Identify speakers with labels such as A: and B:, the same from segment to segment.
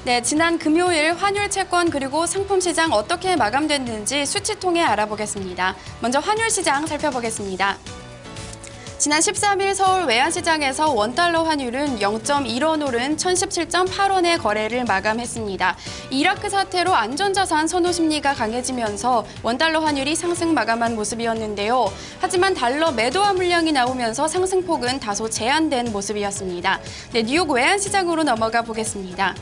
A: 네, 지난 금요일 환율 채권 그리고 상품 시장 어떻게 마감됐는지 수치 통해 알아보겠습니다. 먼저 환율 시장 살펴보겠습니다. 지난 13일 서울 외환시장에서 원달러 환율은 0.1원 오른 1017.8원의 거래를 마감했습니다. 이라크 사태로 안전자산 선호 심리가 강해지면서 원달러 환율이 상승 마감한 모습이었는데요. 하지만 달러 매도화 물량이 나오면서 상승폭은 다소 제한된 모습이었습니다. 네, 뉴욕 외환시장으로 넘어가 보겠습니다.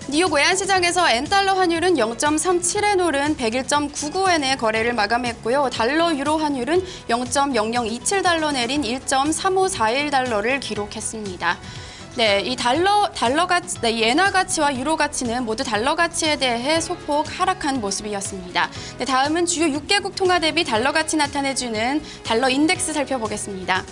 A: 뉴욕 외환시장에서 N달러 환율은 0.37엔 오른 101.99엔의 거래를 마감했고요. 달러 유로 환율은 0.0027달러 내린 1.3541달러를 기록했습니다. 네, 이 이 엔화 가치와 유로 가치는 모두 달러 가치에 대해 소폭 하락한 모습이었습니다. 네, 다음은 주요 6개국 통화 대비 달러 가치 나타내주는 달러 인덱스 살펴보겠습니다.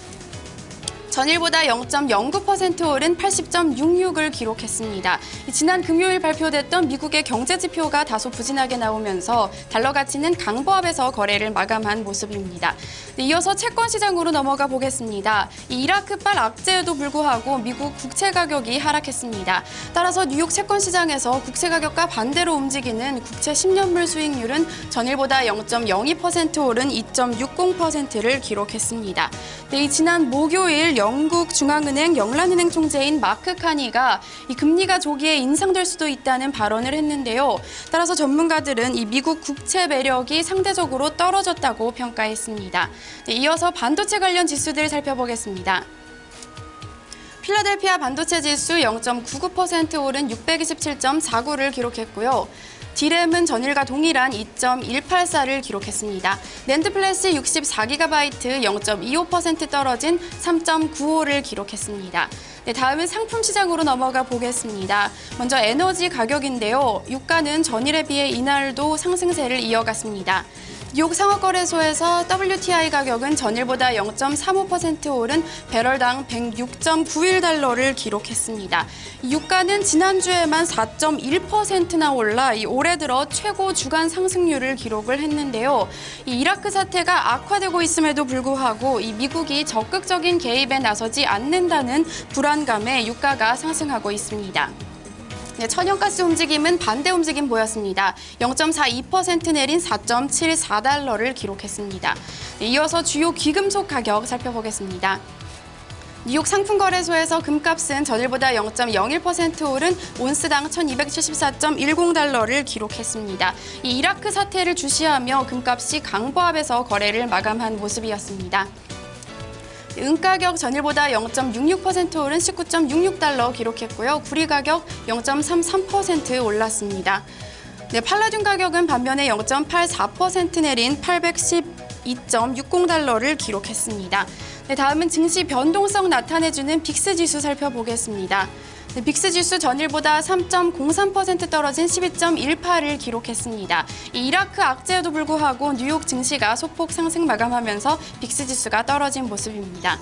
A: 전일보다 0.09% 오른 80.66을 기록했습니다. 지난 금요일 발표됐던 미국의 경제 지표가 다소 부진하게 나오면서 달러 가치는 강보합에서 거래를 마감한 모습입니다. 이어서 채권 시장으로 넘어가 보겠습니다. 이라크발 악재에도 불구하고 미국 국채 가격이 하락했습니다. 따라서 뉴욕 채권 시장에서 국채 가격과 반대로 움직이는 국채 10년물 수익률은 전일보다 0.02% 오른 2.60%를 기록했습니다. 이 지난 목요일 영국 중앙은행 영란은행 총재인 마크 카니가 이 금리가 조기에 인상될 수도 있다는 발언을 했는데요. 따라서 전문가들은 이 미국 국채 매력이 상대적으로 떨어졌다고 평가했습니다. 네, 이어서 반도체 관련 지수들 살펴보겠습니다. 필라델피아 반도체 지수 0.99% 오른 627.49를 기록했고요. D램은 전일과 동일한 2.184를 기록했습니다. 낸드 플래시 64GB 0.25% 떨어진 3.95를 기록했습니다. 네, 다음은 상품 시장으로 넘어가 보겠습니다. 먼저 에너지 가격인데요. 유가는 전일에 비해 이날도 상승세를 이어갔습니다. 뉴욕 상업거래소에서 WTI 가격은 전일보다 0.35% 오른 배럴당 106.91달러를 기록했습니다. 유가는 지난주에만 4.1%나 올라 올해 들어 최고 주간 상승률을 기록을 했는데요. 이라크 사태가 악화되고 있음에도 불구하고 미국이 적극적인 개입에 나서지 않는다는 불안감에 유가가 상승하고 있습니다. 네, 천연가스 움직임은 반대 움직임 보였습니다. 0.42% 내린 4.74달러를 기록했습니다. 네, 이어서 주요 귀금속 가격 살펴보겠습니다. 뉴욕 상품거래소에서 금값은 전일보다 0.01% 오른 온스당 1274.10달러를 기록했습니다. 이라크 사태를 주시하며 금값이 강보합에서 거래를 마감한 모습이었습니다. 은가격 전일보다 0.66% 오른 19.66달러 기록했고요. 구리 가격 0.33% 올랐습니다. 네, 팔라듐 가격은 반면에 0.84% 내린 812.60달러를 기록했습니다. 네, 다음은 증시 변동성 나타내주는 빅스 지수 살펴보겠습니다. 네, 빅스 지수 전일보다 3.03% 떨어진 12.18을 기록했습니다. 이라크 악재에도 불구하고 뉴욕 증시가 소폭 상승 마감하면서 빅스 지수가 떨어진 모습입니다.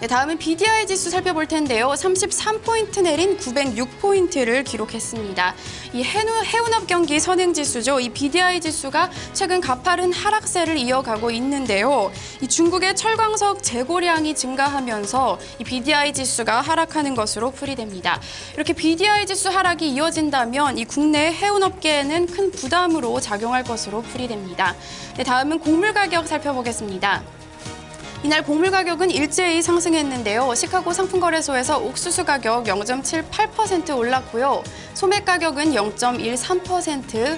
A: 네, 다음은 BDI 지수 살펴볼 텐데요. 33포인트 내린 906포인트를 기록했습니다. 이 해운업 경기 선행지수죠. 이 BDI 지수가 최근 가파른 하락세를 이어가고 있는데요. 이 중국의 철광석 재고량이 증가하면서 이 BDI 지수가 하락하는 것으로 풀이됩니다. 이렇게 BDI 지수 하락이 이어진다면 이 국내 해운업계에는 큰 부담으로 작용할 것으로 풀이됩니다. 네, 다음은 곡물 가격 살펴보겠습니다. 이날 곡물 가격은 일제히 상승했는데요. 시카고 상품거래소에서 옥수수 가격 0.78% 올랐고요. 소매 가격은 0.13%,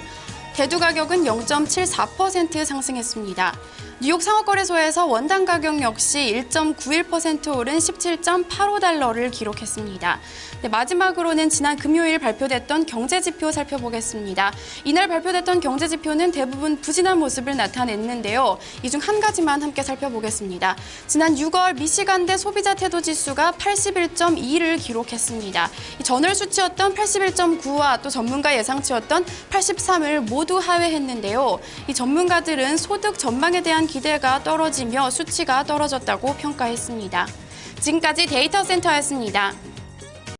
A: 대두 가격은 0.74% 상승했습니다. 뉴욕 상업거래소에서 원당 가격 역시 1.91% 오른 17.85달러를 기록했습니다. 네, 마지막으로는 지난 금요일 발표됐던 경제지표 살펴보겠습니다. 이날 발표됐던 경제지표는 대부분 부진한 모습을 나타냈는데요. 이 중 한 가지만 함께 살펴보겠습니다. 지난 6월 미시간대 소비자 태도 지수가 81.2를 기록했습니다. 이 전월 수치였던 81.9와 또 전문가 예상치였던 83을 모두 하회했는데요. 이 전문가들은 소득 전망에 대한 기대가 떨어지며 수치가 떨어졌다고 평가했습니다. 지금까지 데이터 센터였습니다.